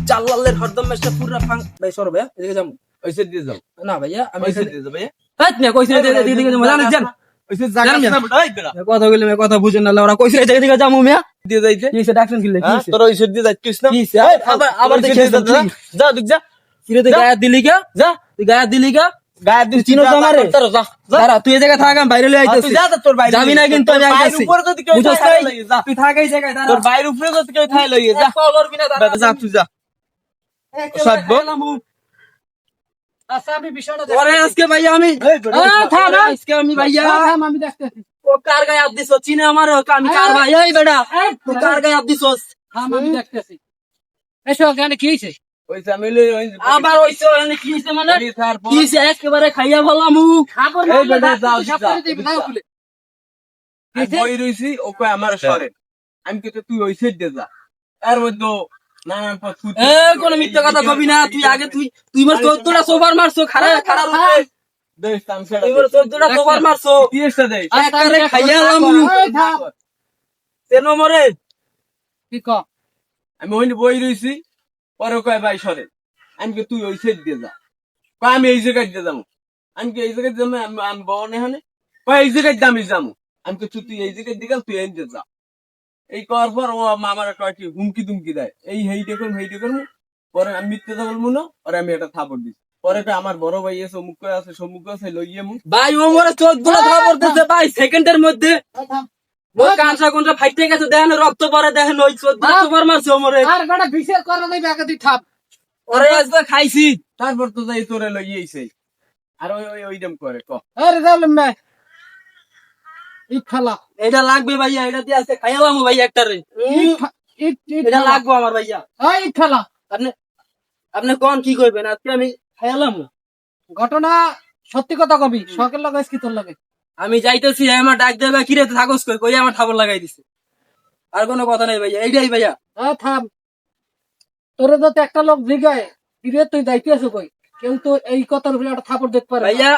জাল্লালের হরদম মেশটা পুরা ফাং ভাই সর ভাই এদিকে যাম ওইসে দিয়ে যাও না ভাইয়া আমি ওইসে দিয়ে যাও ভাইয়া হাত না কইছি এদিকে যাম জানেন জান ওইসে জায়গা জানেন না ভাই বেড়া কথা বললে কথা বুঝেন না ওরা কইছে এদিকে যাম মিয়া দিয়ে যাইতে কিসে ডাকছেন কিলে হ্যাঁ কিসে তোর ওইসে দিয়ে যাইতিস না কিসে আবার দেখে যা দেখ যা কিরে তুই গায়া দিলি কা যা তুই গায়া দিলি কা গায়ে দিস চিনো তো আমারে যা দাঁড়া তুই এই জায়গায় থাক আমি বাইরে লই আইতাছি তুই যা তোর বাইরে যাবি না কিন্তু আমি আইতাছি উপরে যদি কেউ বুঝছস থাই নাই? লইয়ে যা তুই থাক এই জায়গায় দাঁড়া তোর বাইরে উপরে যদি কেউ থাই লইয়ে যা করবি না দাঁড়া যা তুই যা সাধবো। আচ্ছা আমি বিষয়টা পরে আজকে ভাইয়া আমি থাম আজকে আমি ভাইয়া থাম আমি দেখতেছি ও কার গায়ে হাত দিছস চিনে আমার আমি কার ভাই এই বেটা তুই কার গায়ে হাত দিছস থাম আমি দেখতেছি এসো কেন কি হইছে ওইসে আমি লই আবার হইছে মানে কি হইছে মানে কি হইছে একেবারে খাইয়া ফেলামু খাবো না এই বেটা যাও যা কি হইছে? বই রইছি ওকে আমার সরে আমি কিন্তু তুই ওই সাইড দিয়ে যা এর মধ্যে নানান পথ ফুটে এ কোন মিথ্যা কথা কবি না তুই আগে তুই মার 14টা সোফার মারছো খাড়া খাড়া রূপে দেশ তাম সেটা তুই মার 14টা সোফার মারছো দিয়েছে দেশ একেবারে খাইয়া ফেলামু তেন মরে কি ক আমি ওই বই রইছি পরে কয় ভাই সরে আমি কি তুই ওই সাইড দিয়ে যা কয় আমি এই জায়গায় দিয়ে যাবো আমি কি এই জায়গায় যাবো আমি বনে হানে কয় এই জায়গায় দামি যাবো আমি কি তুই এই জায়গায় দিকে তুই এই দিয়ে যা এই করার পর ও আমার কয় কি হুমকি তুমকি দেয় এই হেইটে করবো পরে আমি মিথ্যে কথা বলবো না পরে আমি এটা থাপড় দিই পরে কয় আমার বড় ভাই আছে অমুক করে আছে সমুক আছে লইয়ে মু ভাই ও মরে 14টা ধরা পড়তেছে ভাই সেকেন্ডের মধ্যে ও কাঁচা কোনটা ফাইটে গেছে দেখেন রক্ত পরে দেখেন ওই 14টা সোফার মারছে ও মরে আর বেটা বিচার করা নাই একাদি থাপ ওরে আজকে খাইছি তারপর তো যাই তোরে লইয়েইছে আর ওইরকম করে ক আরে জালেম মে ই খালা এটা লাগবে ভাইয়া এটা দিয়ে আজকে খাইলাম ভাইয়া একটা রে এটা লাগবে আমার ভাইয়া এই খালা আপনি আপনি কোন কি করবেন আজকে আমি খাইলাম ঘটনা সত্যি কথা কবি শখের লাগাইস কি তোর লাগে আমি যাইতেছি আমার ডাক দেবে কিরে থাকস কই আমার ঠাবর লাগাই দিছে আর কোনো কথা নাই ভাইয়া এইটাই ভাইয়া থাম তোর তো একটা লোক জিগায় কিরে তুই দায়িত্ব আছো কই কেউ তো এই কথার উপরে একটা থাপড় দিতে পারে না। ভাইয়া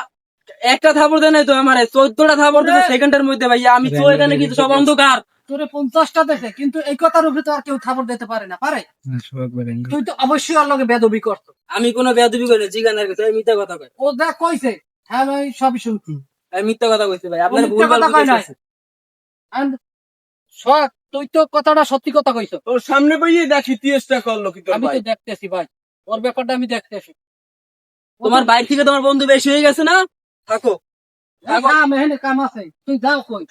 একটা থাপড় দেয় নাই তো আমার 14টা থাপড় দিছে সেকেন্ডের মধ্যে ভাইয়া আমি তো এখানে কিন্তু সব অন্ধকার তোরে 50টা দেখে কিন্তু এই কথার উপরে তো আর কেউ থাপড় দিতে পারে না পারে তুই তো অবশ্যই ওর লগে বেদবি করতো আমি কোনো বেয়াদবি করি না জিগানের কাছে আমি মিথ্যা কথা কই ও দেখ কইছে হ্যাঁ ভাই সবই শুনছি আমি মিথ্যা কথা কইছি ভাই আপনার মিথ্যা ভুল ভাল কথা কয় নাই। বুঝাইছে And শখ তুই তো কথাটা সত্যি কথা কইছো তোর সামনে বইয়ে দেখি টিএসটা করলো কি তোর আমি ভাই তো দেখতেছি ভাই ওর ব্যাপারটা আমি দেখতেছি তোমার বাইক থেকে তোমার বন্ধু বেশি হয়ে গেছে না থাকো কাম এখানে কাম আছে তুই যাও কই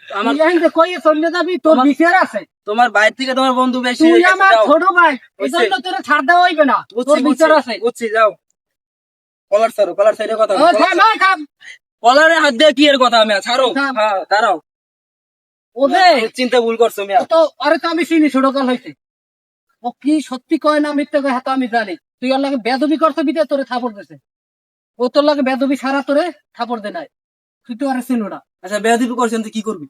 আমার তুই এখানে কই চলে যাবি তোর আমার- বিচার আছে তোমার বাইক থেকে তোমার বন্ধু বেশি তুই হয়ে গেছে আমার যাও। ছোট ভাই এই বুঝছি। জন্য তোর ছাড় দেওয়া হইবে না তোর বুঝছি, বিচার বুঝছি, আছে বুঝছি যাও কলার ছাড়ো কলার সাইডে কথা ও থাম ভাই থাম কলারে হাত দিয়ে কি এর কথা আমি ছাড়ো থাম। হ্যাঁ দাঁড়াও ওদে চিন্তা ভুল করছো মিয়া তো আরে তো আমি চিনি ছোট কাল হইছে ও কি সত্যি কয় না মিথ্যা কয় হাতে আমি জানি তুই ওর লাগে বেদবি করতে বিদে তোরে থাপড় দিছে ও তোর লাগে বেদবি সারা তোরে থাপড় দে নাই তুই তো আরে চিনো না আচ্ছা বেয়াদবি করছেন তো কি করবি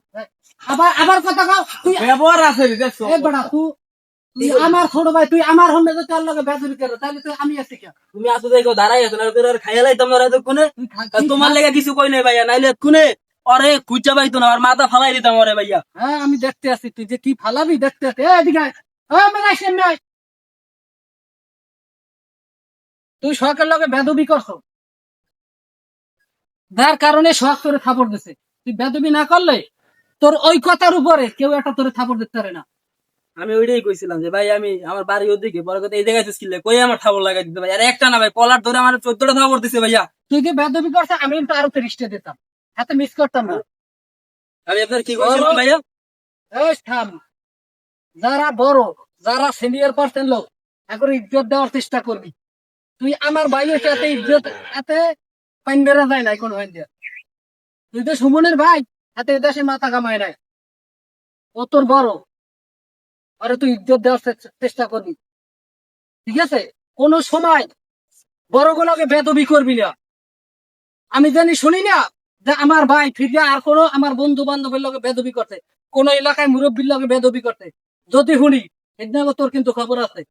আবার কথা কও তুই ব্যবহার আছে রে দেখছো এ বড়া তুই আমার ছোট ভাই তুই আমার হলে তো তোর লাগে বেদবি করে তাহলে তুই আমি আছি কে তুমি আসো দেখো দাঁড়াই আছো না তোর আর খাইয়ালাই তোমরা তো কোনে তোমার লেগে কিছু কই নাই ভাইয়া নাইলে কোনে আরে কুইচা পাইতো না আর মাথা ফালাই দিতাম আরে ভাইয়া হ্যাঁ আমি দেখতে আছি তুই যে কি ফালাবি দেখতে আছি এদিকে আয়। আমার আসেন নাই তুই শখের লগে বেদবি করছো যার কারণে শখ তোরে থাপড় দিছে তুই বেদবি না করলে তোর ওই কথার উপরে কেউ একটা তোরে থাপড় দিতে পারে না আমি ওইটাই কইছিলাম যে ভাই আমি আমার বাড়ি ওদিকে পরে কথা এই জায়গায় স্কিল কই আমার ঠাবর লাগাই দিতে ভাই আর একটা না ভাই কলার ধরে আমার 14টা থাপর দিছে ভাইয়া তুই যে বেদবি করছে আমি কিন্তু আরো 30টা দিতাম হাতে মিস করতাম না আমি আপনার কি কইছিলাম ভাইয়া এই থাম যারা বড় যারা সিনিয়র পার্সন লোক এখন ইজ্জত দেওয়ার চেষ্টা করবি তুই আমার ভাইয়ের সাথে ইজ্জত এতে পাইন বেড়া যায় নাই কোন ভাই দিয়া তুই তো সুমনের ভাই হাতে দেশে মাথা কামায় নাই ও তোর বড় আরে তুই ইজ্জত দেওয়ার চেষ্টা করবি ঠিক আছে কোন সময় বড় গুলোকে বেদবি করবি না আমি জানি শুনি না যে আমার ভাই ফিরে আর কোনো আমার বন্ধু বান্ধবের লগে বেদবি করতে কোন এলাকায় মুরব্বীর লগে বেদবি করতে যদি শুনি সেদিন তোর কিন্তু খবর আছে